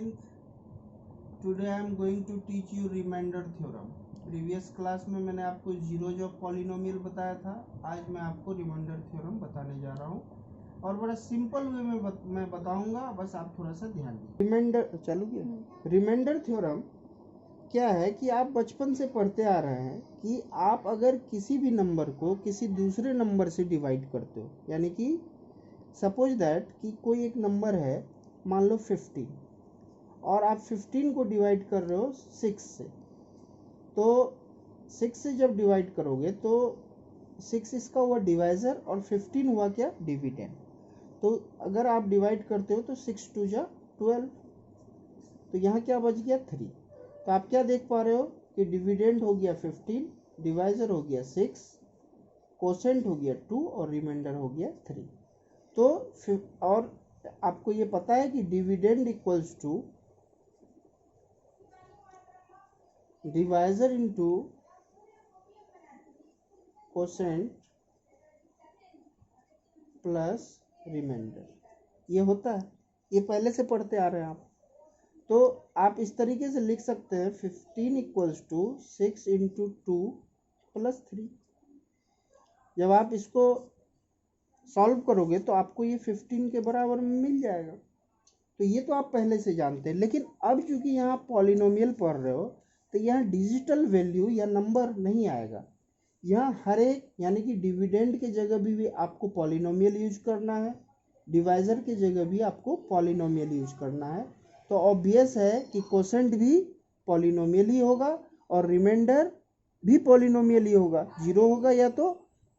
Morning. Today I am going to teach you remainder theorem. Previous class में मैंने आपको zeros of polynomial बताया था। आज मैं आपको रिमाइंडर थ्योरम बताने जा रहा हूँ और बड़ा सिंपल वे में मैं बताऊंगा, बस आप थोड़ा सा ध्यान दीजिए। रिमाइंडर चालू किया। रिमाइंडर थ्योरम क्या है कि आप बचपन से पढ़ते आ रहे हैं कि आप अगर किसी भी नंबर को किसी दूसरे नंबर से डिवाइड करते हो, यानी कि सपोज दैट कि कोई एक नंबर है, मान लो 15, और आप 15 को डिवाइड कर रहे हो 6 से, तो 6 से जब डिवाइड करोगे तो 6 इसका हुआ डिवाइज़र और 15 हुआ क्या, डिविडेंड। तो अगर आप डिवाइड करते हो तो 6 2 जा 12, तो यहाँ क्या बच गया 3। तो आप क्या देख पा रहे हो कि डिविडेंड हो गया 15, डिवाइज़र हो गया 6, कोसेंट हो गया 2 और रिमाइंडर हो गया 3। तो और आपको ये पता है कि dividend equals to divisor into quotient plus remainder, ये होता है, ये पहले से पढ़ते आ रहे हैं आप। तो आप इस तरीके से लिख सकते हैं 15 इक्वल्स टू 6 इंटू 2 प्लस 3। जब आप इसको सॉल्व करोगे तो आपको ये 15 के बराबर में मिल जाएगा। तो ये तो आप पहले से जानते हैं, लेकिन अब चूंकि यहाँ पॉलिनोमियल पढ़ रहे हो तो यहाँ डिजिटल वैल्यू या नंबर नहीं आएगा। यहाँ हर एक यानी कि डिविडेंड के जगह भी आपको पॉलिनोमियल यूज करना है, डिवाइज़र के जगह भी आपको पॉलिनोमियल यूज करना है। तो ऑब्वियस है कि कोसेंट भी पॉलिनोमियल ही होगा और रिमाइंडर भी पॉलिनोमियल ही होगा। जीरो होगा या तो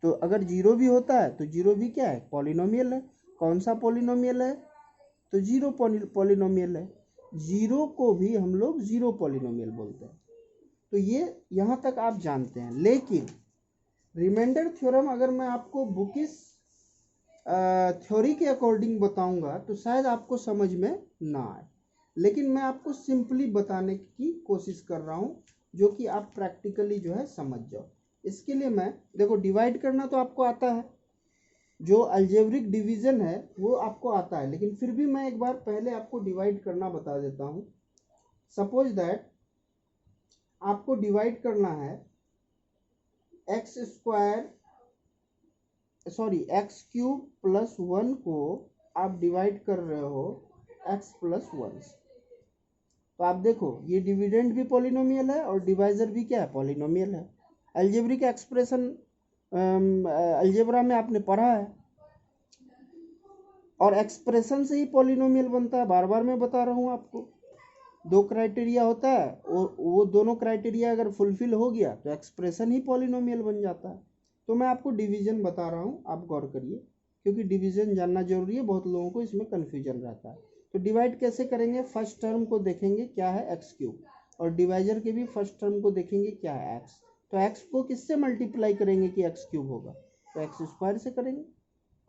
अगर जीरो भी होता है तो जीरो भी क्या है, पॉलिनोमियल है। कौन सा पॉलिनोमियल है, तो जीरो पॉलिनोमियल है। जीरो को भी हम लोग जीरो पॉलिनोमियल बोलते हैं। तो ये यहाँ तक आप जानते हैं। लेकिन रिमाइंडर थ्योरम अगर मैं आपको बुकिस थ्योरी के अकॉर्डिंग बताऊंगा तो शायद आपको समझ में ना आए, लेकिन मैं आपको सिंपली बताने की कोशिश कर रहा हूँ जो कि आप प्रैक्टिकली जो है समझ जाओ। इसके लिए मैं देखो, डिवाइड करना तो आपको आता है, जो अलजेब्रिक डिवीजन है वो आपको आता है, लेकिन फिर भी मैं एक बार पहले आपको डिवाइड करना बता देता हूँ। सपोज दैट आपको डिवाइड करना है एक्स क्यूब प्लस 1 को आप डिवाइड कर रहे हो एक्स प्लस 1 से। तो आप देखो ये डिविडेंड भी पॉलिनोमियल है और डिवाइजर भी क्या है, पॉलिनोमियल है। अलजेब्रिक एक्सप्रेशन अलजेब्रा में आपने पढ़ा है, और एक्सप्रेशन से ही पॉलिनोमियल बनता है। बार बार मैं बता रहा हूँ आपको, दो क्राइटेरिया होता है और वो दोनों क्राइटेरिया अगर फुलफिल हो गया तो एक्सप्रेशन ही पॉलिनोमियल बन जाता है। तो मैं आपको डिवीजन बता रहा हूँ, आप गौर करिए, क्योंकि डिवीजन जानना जरूरी है, बहुत लोगों को इसमें कन्फ्यूजन रहता है। तो डिवाइड कैसे करेंगे, फर्स्ट टर्म को देखेंगे क्या है एक्स क्यूब, और डिवाइजर के भी फर्स्ट टर्म को देखेंगे क्या है एक्स। तो एक्स को किससे मल्टीप्लाई करेंगे कि एक्स क्यूब होगा, तो एक्स स्क्वायर से करेंगे,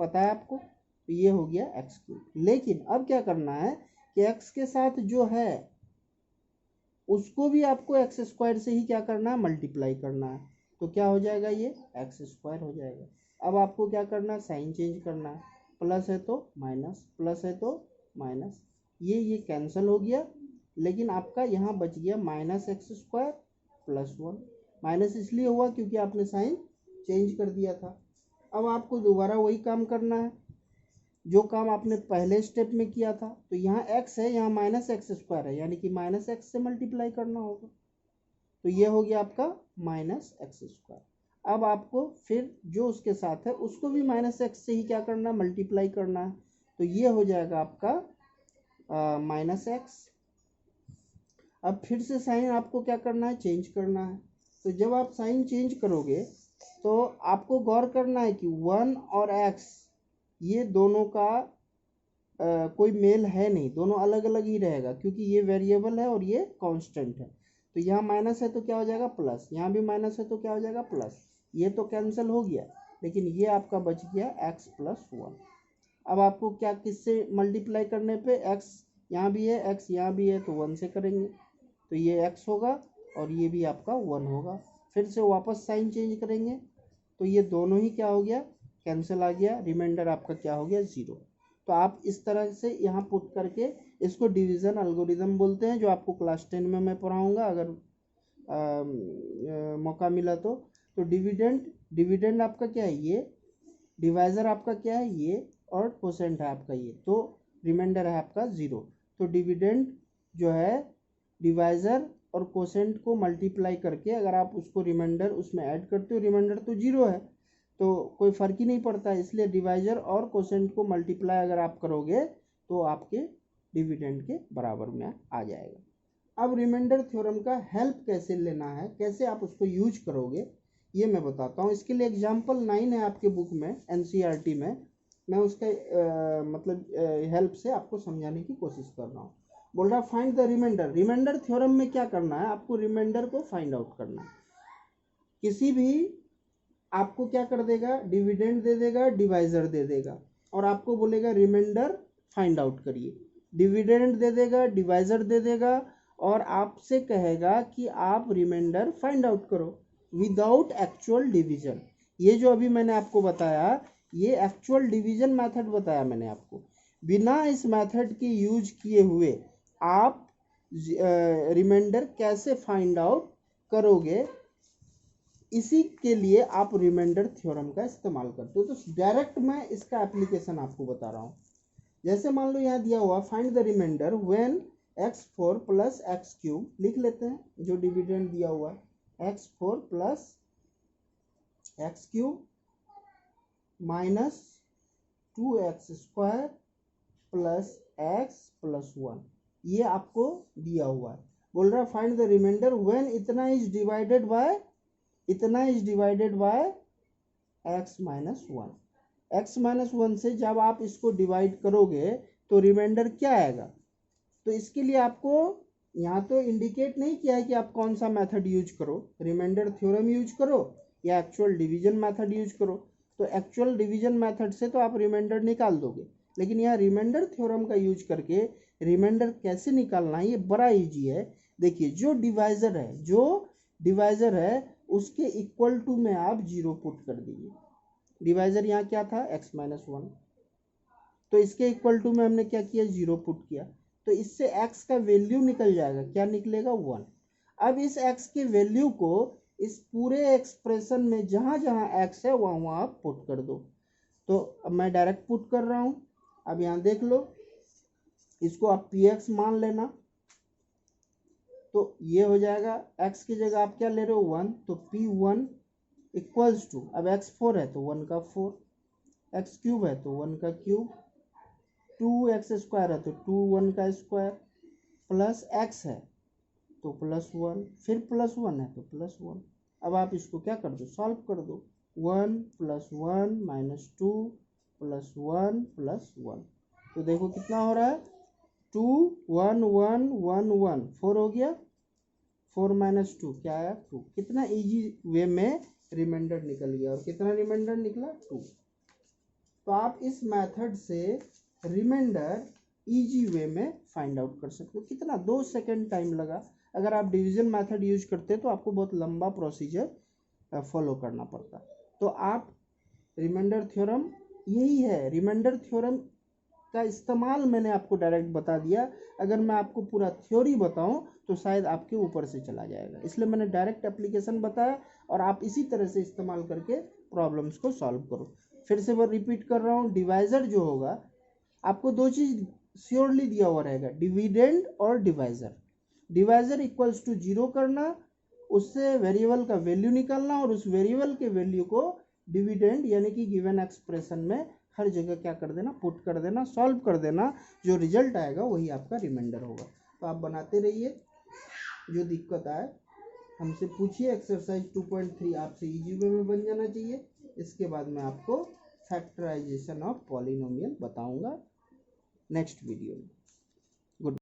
पता है आपको। तो ये हो गया एक्स क्यूब। लेकिन अब क्या करना है कि एक्स के साथ जो है उसको भी आपको एक्स स्क्वायर से ही क्या करना है, मल्टीप्लाई करना है। तो क्या हो जाएगा, ये एक्स स्क्वायर हो जाएगा। अब आपको क्या करना है, साइन चेंज करना है। प्लस है तो माइनस, प्लस है तो माइनस, ये कैंसिल हो गया, लेकिन आपका यहाँ बच गया minus x square plus 1। Minus इसलिए हुआ क्योंकि आपने साइन चेंज कर दिया था। अब आपको दोबारा वही काम करना है जो काम आपने पहले स्टेप में किया था। तो यहाँ x है, यहाँ माइनस एक्स स्क्वायर है, यानी कि माइनस एक्स से मल्टीप्लाई करना होगा। तो ये हो गया आपका माइनस एक्स स्क्वायर। अब आपको फिर जो उसके साथ है उसको भी माइनस एक्स से ही क्या करना है, मल्टीप्लाई करना है। तो ये हो जाएगा आपका माइनस एक्स। अब फिर से साइन आपको क्या करना है, चेंज करना है। तो जब आप साइन चेंज करोगे तो आपको गौर करना है कि 1 और x ये दोनों का कोई मेल है नहीं, दोनों अलग अलग ही रहेगा, क्योंकि ये वेरिएबल है और ये कांस्टेंट है। तो यहाँ माइनस है तो क्या हो जाएगा प्लस, यहाँ भी माइनस है तो क्या हो जाएगा प्लस। ये तो कैंसिल हो गया, लेकिन ये आपका बच गया x प्लस 1। अब आपको क्या किससे मल्टीप्लाई करने पे, x यहाँ भी है x यहाँ भी है तो 1 से करेंगे, तो ये x होगा और ये भी आपका 1 होगा। फिर से वापस साइन चेंज करेंगे तो ये दोनों ही क्या हो गया, कैंसिल आ गया, रिमाइंडर आपका क्या हो गया, 0। तो आप इस तरह से यहाँ पुट करके इसको डिवीज़न एल्गोरिदम बोलते हैं, जो आपको क्लास 10 में मैं पढ़ाऊँगा अगर मौका मिला तो डिविडेंड आपका क्या है ये, डिवाइज़र आपका क्या है ये, और कोसेंट है आपका ये, तो रिमाइंडर है आपका 0। तो डिविडेंड जो है डिवाइज़र और कोसेंट को मल्टीप्लाई करके अगर आप उसको रिमाइंडर उसमें ऐड करते हो, रिमाइंडर तो 0 है तो कोई फ़र्क ही नहीं पड़ता, इसलिए डिवाइज़र और कोसेंट को मल्टीप्लाई अगर आप करोगे तो आपके डिविडेंड के बराबर में आ जाएगा। अब रिमाइंडर थ्योरम का हेल्प कैसे लेना है, कैसे आप उसको यूज करोगे, ये मैं बताता हूँ। इसके लिए एग्जाम्पल 9 है आपके बुक में एनसीईआरटी में, मैं उसका हेल्प से आपको समझाने की कोशिश कर रहा हूँ। बोल रहा find the remainder. Remainder theorem में क्या करना है, आपको रिमाइंडर को फाइंड आउट करना है। किसी भी आपको क्या कर देगा, डिविडेंड दे देगा, डिवाइजर दे देगा, और आपको बोलेगा रिमाइंडर फाइंड आउट करिए। डिविडेंड दे देगा, डिवाइजर दे देगा, और आपसे कहेगा कि आप रिमाइंडर फाइंड आउट करो विदाउट एक्चुअल डिवीजन। ये जो अभी मैंने आपको बताया ये एक्चुअल डिवीजन मेथड बताया मैंने आपको। बिना इस मेथड के यूज किए हुए आप रिमाइंडर कैसे फाइंड आउट करोगे, इसी के लिए आप रिमाइंडर थ्योरम का इस्तेमाल करते हो। तो डायरेक्ट मैं इसका एप्लीकेशन आपको बता रहा हूँ। जैसे मान लो यहाँ दिया हुआ find the remainder when x4 plus x cube, लिख लेते हैं जो डिविडेंड दिया हुआ है, x4 plus x cube minus 2x square plus x plus 1, ये आपको दिया हुआ है। बोल रहा है फाइंड द रिमाइंडर व्हेन इतना is divided by x minus 1। x minus 1 से जब आप इसको डिवाइड करोगे तो रिमाइंडर क्या आएगा। तो इसके लिए आपको यहाँ तो इंडिकेट नहीं किया है कि आप कौन सा मेथड यूज करो, रिमाइंडर थ्योरम यूज करो या एक्चुअल डिवीजन मेथड यूज करो। तो एक्चुअल डिवीजन मेथड से तो आप रिमाइंडर निकाल दोगे, लेकिन यहाँ रिमाइंडर थ्योरम का यूज करके रिमाइंडर कैसे निकालना है ये बड़ा इजी है। देखिए जो डिवाइजर है उसके इक्वल टू में आप 0 पुट कर दीजिए। डिवाइजर यहाँ क्या था x माइनस 1, तो इसके इक्वल टू में हमने क्या किया 0 पुट किया, तो इससे x का वैल्यू निकल जाएगा, क्या निकलेगा 1। अब इस x के वैल्यू को इस पूरे एक्सप्रेशन में जहाँ जहाँ x है वहाँ आप पुट कर दो। तो अब मैं डायरेक्ट पुट कर रहा हूँ। अब यहाँ देख लो, इसको आप px मान लेना, तो ये हो जाएगा x की जगह आप क्या ले रहे हो 1, तो p1 इक्वल्स टू, अब x4 है तो 1 का 4, x क्यूब है तो 1 का क्यूब, 2x स्क्वायर है तो 2 1 का स्क्वायर, प्लस x है तो प्लस 1, फिर प्लस 1 है तो प्लस 1। अब आप इसको क्या कर दो, सॉल्व कर दो। 1 प्लस 1 माइनस 2 प्लस 1 प्लस 1, तो देखो कितना हो रहा है 2 1 1 1 1, 4 हो गया, 4 माइनस 2 क्या आया 2। कितना इजी वे में रिमाइंडर निकल गया, और कितना रिमाइंडर निकला 2। तो आप इस मेथड से रिमाइंडर इजी वे में फाइंड आउट कर सकते हो। कितना 2 सेकेंड टाइम लगा। अगर आप डिवीजन मेथड यूज करते तो आपको बहुत लंबा प्रोसीजर फॉलो करना पड़ता। तो आप रिमाइंडर थ्योरम यही है, रिमाइंडर थ्योरम का इस्तेमाल मैंने आपको डायरेक्ट बता दिया। अगर मैं आपको पूरा थ्योरी बताऊं तो शायद आपके ऊपर से चला जाएगा, इसलिए मैंने डायरेक्ट एप्लीकेशन बताया, और आप इसी तरह से इस्तेमाल करके प्रॉब्लम्स को सॉल्व करो। फिर से मैं रिपीट कर रहा हूँ, डिवाइजर जो होगा आपको 2 चीज़ श्योरली दिया हुआ रहेगा, डिविडेंड और डिवाइजर। डिवाइजर इक्वल्स टू 0 करना, उससे वेरिएबल का वैल्यू निकालना, और उस वेरिएबल के वैल्यू को डिविडेंड यानी कि गिवन एक्सप्रेशन में हर जगह क्या कर देना, पुट कर देना, सॉल्व कर देना। जो रिजल्ट आएगा वही आपका रिमाइंडर होगा। तो आप बनाते रहिए, जो दिक्कत आए हमसे पूछिए। एक्सरसाइज 2.3 आपसे इजी वे में बन जाना चाहिए। इसके बाद मैं आपको फैक्टराइजेशन ऑफ पॉलिनोमियल बताऊंगा नेक्स्ट वीडियो में।